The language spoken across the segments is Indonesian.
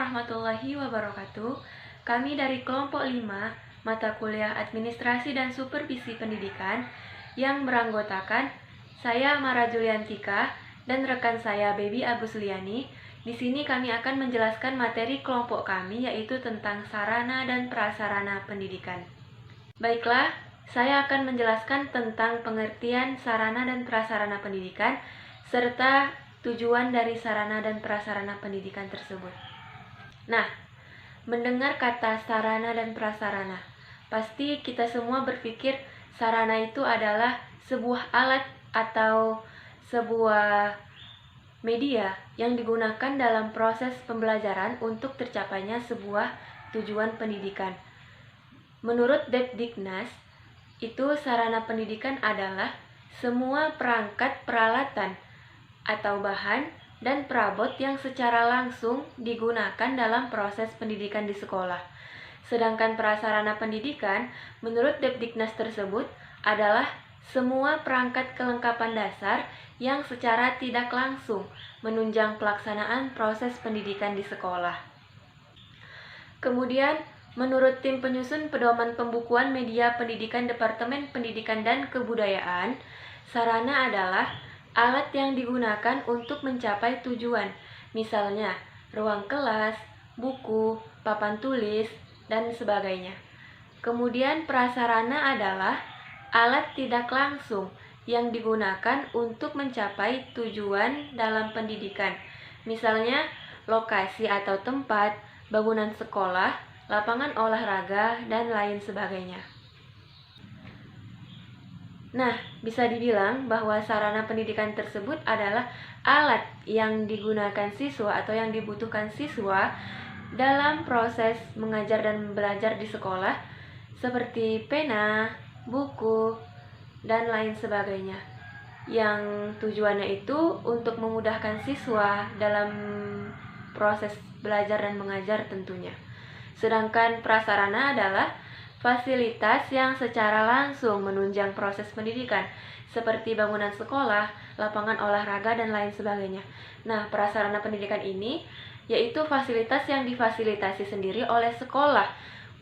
warahmatullahi wabarakatuh. Kami dari kelompok 5, mata kuliah Administrasi dan Supervisi Pendidikan yang beranggotakan saya Mara Juliantika dan rekan saya Baby Agusliani. Di sini kami akan menjelaskan materi kelompok kami yaitu tentang sarana dan prasarana pendidikan. Baiklah, saya akan menjelaskan tentang pengertian sarana dan prasarana pendidikan serta tujuan dari sarana dan prasarana pendidikan tersebut. Nah, mendengar kata sarana dan prasarana, pasti kita semua berpikir sarana itu adalah sebuah alat atau sebuah media yang digunakan dalam proses pembelajaran untuk tercapainya sebuah tujuan pendidikan. Menurut Depdiknas, itu sarana pendidikan adalah semua perangkat peralatan atau bahan dan perabot yang secara langsung digunakan dalam proses pendidikan di sekolah. Sedangkan prasarana pendidikan, menurut Depdiknas tersebut, adalah semua perangkat kelengkapan dasar yang secara tidak langsung menunjang pelaksanaan proses pendidikan di sekolah. Kemudian, menurut tim penyusun pedoman pembukuan media pendidikan Departemen Pendidikan dan Kebudayaan, sarana adalah alat yang digunakan untuk mencapai tujuan, misalnya ruang kelas, buku, papan tulis, dan sebagainya. Kemudian prasarana adalah alat tidak langsung yang digunakan untuk mencapai tujuan dalam pendidikan, misalnya lokasi atau tempat, bangunan sekolah, lapangan olahraga, dan lain sebagainya. Nah, bisa dibilang bahwa sarana pendidikan tersebut adalah alat yang digunakan siswa atau yang dibutuhkan siswa dalam proses mengajar dan belajar di sekolah, seperti pena, buku, dan lain sebagainya. Yang tujuannya itu untuk memudahkan siswa dalam proses belajar dan mengajar tentunya. Sedangkan prasarana adalah fasilitas yang secara langsung menunjang proses pendidikan, seperti bangunan sekolah, lapangan olahraga, dan lain sebagainya. Nah, prasarana pendidikan ini yaitu fasilitas yang difasilitasi sendiri oleh sekolah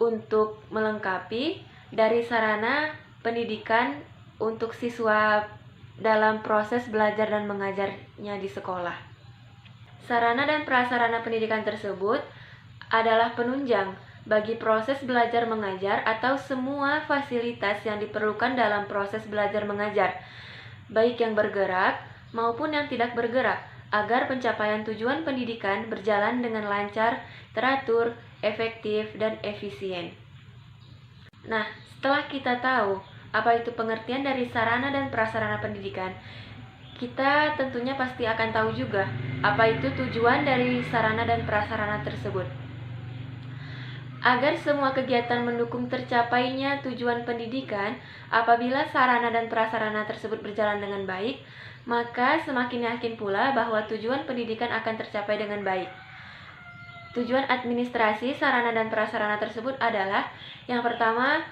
untuk melengkapi dari sarana pendidikan untuk siswa dalam proses belajar dan mengajarnya di sekolah. Sarana dan prasarana pendidikan tersebut adalah penunjang bagi proses belajar mengajar atau semua fasilitas yang diperlukan dalam proses belajar mengajar, baik yang bergerak maupun yang tidak bergerak, agar pencapaian tujuan pendidikan berjalan dengan lancar, teratur, efektif, dan efisien. Nah, setelah kita tahu apa itu pengertian dari sarana dan prasarana pendidikan, kita tentunya pasti akan tahu juga apa itu tujuan dari sarana dan prasarana tersebut. Agar semua kegiatan mendukung tercapainya tujuan pendidikan, apabila sarana dan prasarana tersebut berjalan dengan baik, maka semakin yakin pula bahwa tujuan pendidikan akan tercapai dengan baik. Tujuan administrasi sarana dan prasarana tersebut adalah yang pertama,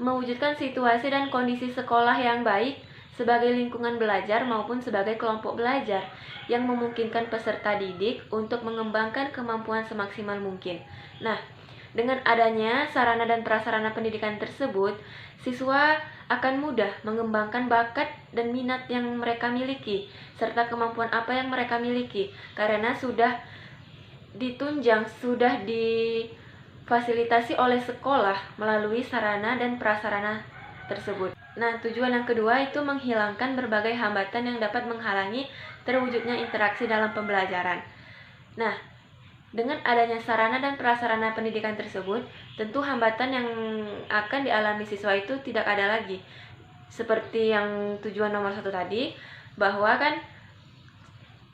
mewujudkan situasi dan kondisi sekolah yang baik sebagai lingkungan belajar maupun sebagai kelompok belajar yang memungkinkan peserta didik untuk mengembangkan kemampuan semaksimal mungkin. Nah, dengan adanya sarana dan prasarana pendidikan tersebut, siswa akan mudah mengembangkan bakat dan minat yang mereka miliki, serta kemampuan apa yang mereka miliki, karena sudah ditunjang, sudah difasilitasi oleh sekolah melalui sarana dan prasarana tersebut. Nah, tujuan yang kedua itu menghilangkan berbagai hambatan yang dapat menghalangi terwujudnya interaksi dalam pembelajaran. Nah, dengan adanya sarana dan prasarana pendidikan tersebut, tentu hambatan yang akan dialami siswa itu tidak ada lagi. Seperti yang tujuan nomor 1 tadi, bahwa kan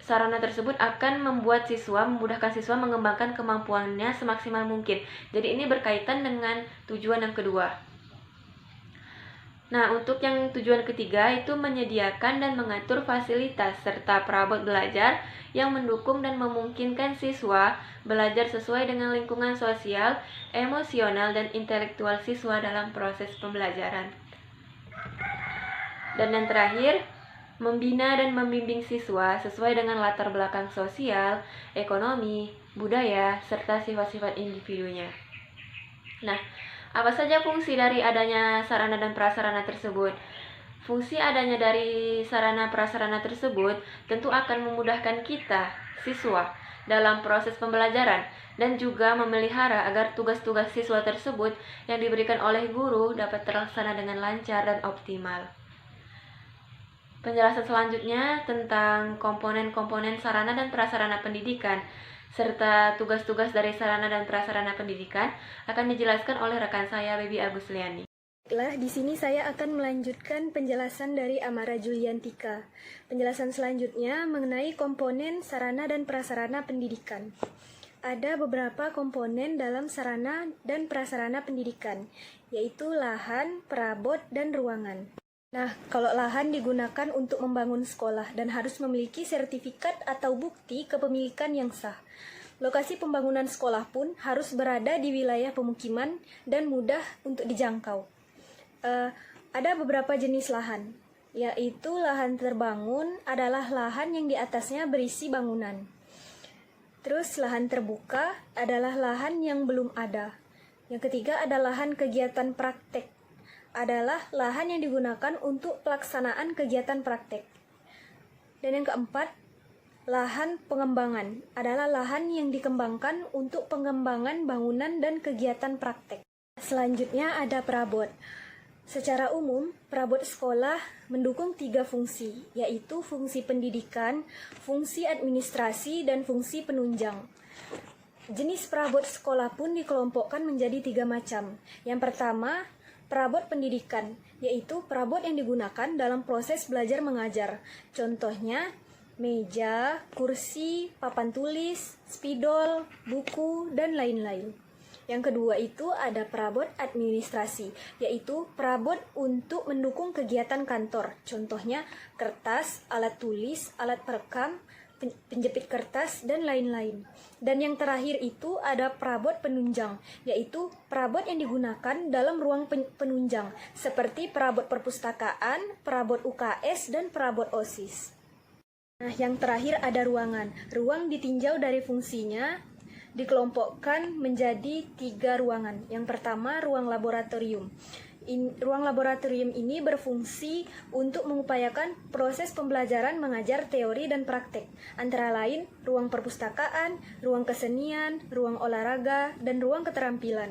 sarana tersebut akan memudahkan siswa mengembangkan kemampuannya semaksimal mungkin. Jadi ini berkaitan dengan tujuan yang kedua. Nah, untuk yang tujuan ketiga itu menyediakan dan mengatur fasilitas serta perabot belajar yang mendukung dan memungkinkan siswa belajar sesuai dengan lingkungan sosial, emosional, dan intelektual siswa dalam proses pembelajaran. Dan yang terakhir, membina dan membimbing siswa sesuai dengan latar belakang sosial, ekonomi, budaya, serta sifat-sifat individunya. Nah, apa saja fungsi dari adanya sarana dan prasarana tersebut? Fungsi adanya dari sarana prasarana tersebut tentu akan memudahkan kita, siswa, dalam proses pembelajaran dan juga memelihara agar tugas-tugas siswa tersebut yang diberikan oleh guru dapat terlaksana dengan lancar dan optimal. Penjelasan selanjutnya tentang komponen-komponen sarana dan prasarana pendidikan serta tugas-tugas dari sarana dan prasarana pendidikan akan dijelaskan oleh rekan saya, Baby Agusliani. Baiklah, di sini saya akan melanjutkan penjelasan dari Amara Juliantika. Penjelasan selanjutnya mengenai komponen sarana dan prasarana pendidikan. Ada beberapa komponen dalam sarana dan prasarana pendidikan, yaitu lahan, perabot, dan ruangan. Nah, kalau lahan digunakan untuk membangun sekolah dan harus memiliki sertifikat atau bukti kepemilikan yang sah. Lokasi pembangunan sekolah pun harus berada di wilayah pemukiman dan mudah untuk dijangkau. Ada beberapa jenis lahan, yaitu lahan terbangun adalah lahan yang di atasnya berisi bangunan. Terus lahan terbuka adalah lahan yang belum ada. Yang ketiga ada lahan kegiatan praktek, adalah lahan yang digunakan untuk pelaksanaan kegiatan praktek. Dan yang keempat, lahan pengembangan adalah lahan yang dikembangkan untuk pengembangan bangunan dan kegiatan praktek. Selanjutnya ada perabot. Secara umum, perabot sekolah mendukung 3 fungsi, yaitu fungsi pendidikan, fungsi administrasi, dan fungsi penunjang. Jenis perabot sekolah pun dikelompokkan menjadi 3 macam. Yang pertama, perabot pendidikan, yaitu perabot yang digunakan dalam proses belajar mengajar. Contohnya, meja, kursi, papan tulis, spidol, buku, dan lain-lain. Yang kedua itu ada perabot administrasi, yaitu perabot untuk mendukung kegiatan kantor. Contohnya kertas, alat tulis, alat perekam, penjepit kertas, dan lain-lain. Dan yang terakhir itu ada perabot penunjang, yaitu perabot yang digunakan dalam ruang penunjang, seperti perabot perpustakaan, perabot UKS, dan perabot OSIS. Nah, yang terakhir ada ruangan. Ruang ditinjau dari fungsinya, dikelompokkan menjadi 3 ruangan. Yang pertama, ruang laboratorium. Ruang laboratorium ini berfungsi untuk mengupayakan proses pembelajaran mengajar teori dan praktek, antara lain ruang perpustakaan, ruang kesenian, ruang olahraga, dan ruang keterampilan.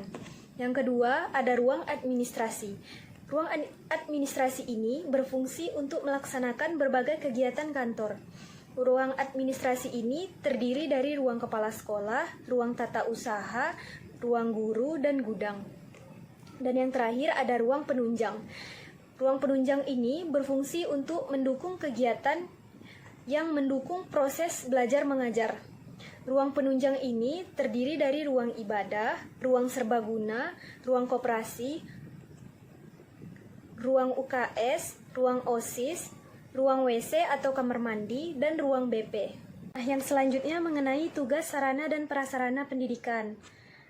Yang kedua, ada ruang administrasi. Ruang administrasi ini berfungsi untuk melaksanakan berbagai kegiatan kantor. Ruang administrasi ini terdiri dari ruang kepala sekolah, ruang tata usaha, ruang guru, dan gudang. Dan yang terakhir ada ruang penunjang. Ruang penunjang ini berfungsi untuk mendukung kegiatan yang mendukung proses belajar mengajar. Ruang penunjang ini terdiri dari ruang ibadah, ruang serbaguna, ruang koperasi, ruang UKS, ruang OSIS, ruang WC atau kamar mandi, dan ruang BP. Nah, yang selanjutnya mengenai tugas sarana dan prasarana pendidikan.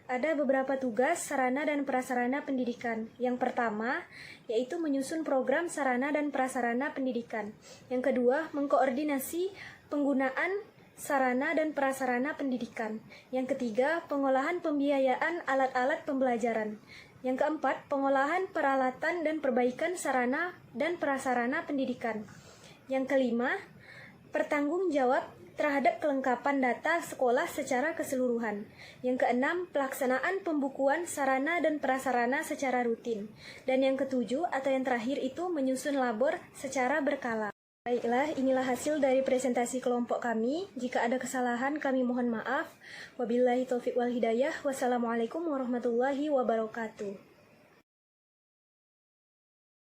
Ada beberapa tugas sarana dan prasarana pendidikan. Yang pertama, yaitu menyusun program sarana dan prasarana pendidikan. Yang kedua, mengkoordinasi penggunaan sarana dan prasarana pendidikan. Yang ketiga, pengolahan pembiayaan alat-alat pembelajaran. Yang keempat, pengolahan peralatan dan perbaikan sarana dan prasarana pendidikan. Yang kelima, bertanggung jawab terhadap kelengkapan data sekolah secara keseluruhan. Yang keenam, pelaksanaan pembukuan sarana dan prasarana secara rutin. Dan yang ketujuh atau yang terakhir itu menyusun labor secara berkala. Baiklah, inilah hasil dari presentasi kelompok kami. Jika ada kesalahan, kami mohon maaf. Wabillahi taufiq wal hidayah. Wassalamualaikum warahmatullahi wabarakatuh.